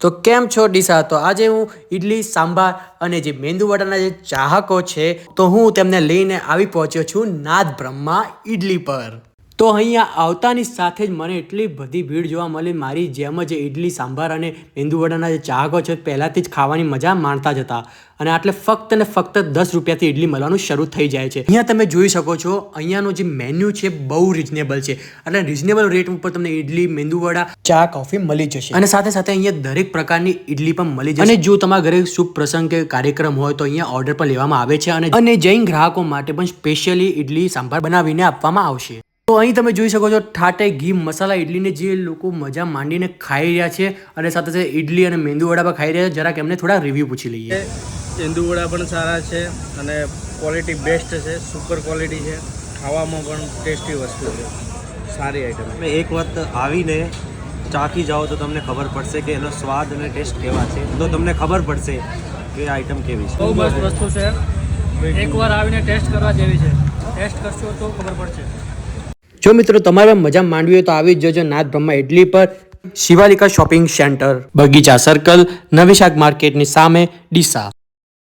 તો કેમ છો ડીસા? તો આજે હું ઇડલી સાંભાર અને જે મેંદુવડાના જે ચાહકો છે તો હું તેમને લઈને આવી પહોંચ્યો છું નાદ બ્રહ્મા ઇડલી પર. તો અહીંયા આવતાની સાથે જ મને એટલી બધી ભીડ જોવા મળી. મારી જેમ જ ઇડલી સાંભાર અને મેંદુવડાના જે ચાહકો છે પહેલાંથી જ ખાવાની મજા માણતા જ હતા. અને આટલે ફક્ત ને ફક્ત 10 રૂપિયાથી ઇડલી મળવાનું શરૂ થઈ જાય છે. અહીંયા તમે જોઈ શકો છો અહીંયાનું જે મેન્યુ છે બહુ રિઝનેબલ છે. એટલે રિઝનેબલ રેટ ઉપર તમને ઇડલી, મેંદુવડા, ચા, કોફી મળી જશે. અને સાથે સાથે અહીંયા દરેક પ્રકારની ઇડલી પણ મળી જશે. અને જો તમારા ઘરે શુભ પ્રસંગ કે કાર્યક્રમ હોય તો અહીંયા ઓર્ડર પણ લેવામાં આવે છે. અને જૈન ગ્રાહકો માટે પણ સ્પેશિયલી ઇડલી સાંભાર બનાવીને આપવામાં આવશે. તો અહીં તમે જોઈ શકો છો ઠાટે ઘી મસાલા ઇડલીને જે લોકો મજા માંડીને ખાઈ રહ્યા છે અને સાથે સાથે ઇડલી અને મેંદુવડા પણ ખાઈ રહ્યા છે. જરાક એમને થોડા રિવ્યૂ પૂછી લઈએ. મેંદુવડા પણ સારા છે અને ક્વોલિટી બેસ્ટ છે, સુપર ક્વોલિટી છે, ખાવામાં પણ ટેસ્ટી વસ્તુ છે, સારી આઈટમ. તમે એક વખત આવીને ચાખી જાઓ તો તમને ખબર પડશે કે એનો સ્વાદ અને ટેસ્ટ કેવા છે. તો તમને ખબર પડશે કે આઈટમ કેવી છે. બહુ મસ્ત વસ્તુ છે, એકવાર આવીને ટેસ્ટ કરવા જેવી છે. ટેસ્ટ કરશો તો ખબર પડશે. જો મિત્રો તમારે મજા માંડવી હોય તો આવી જ જજો નાદ બ્રહ્મા ઇડલી પર, શિવાલિકા શોપિંગ સેન્ટર, બગીચા સર્કલ, નવી શાક માર્કેટની સામે, ડીસા.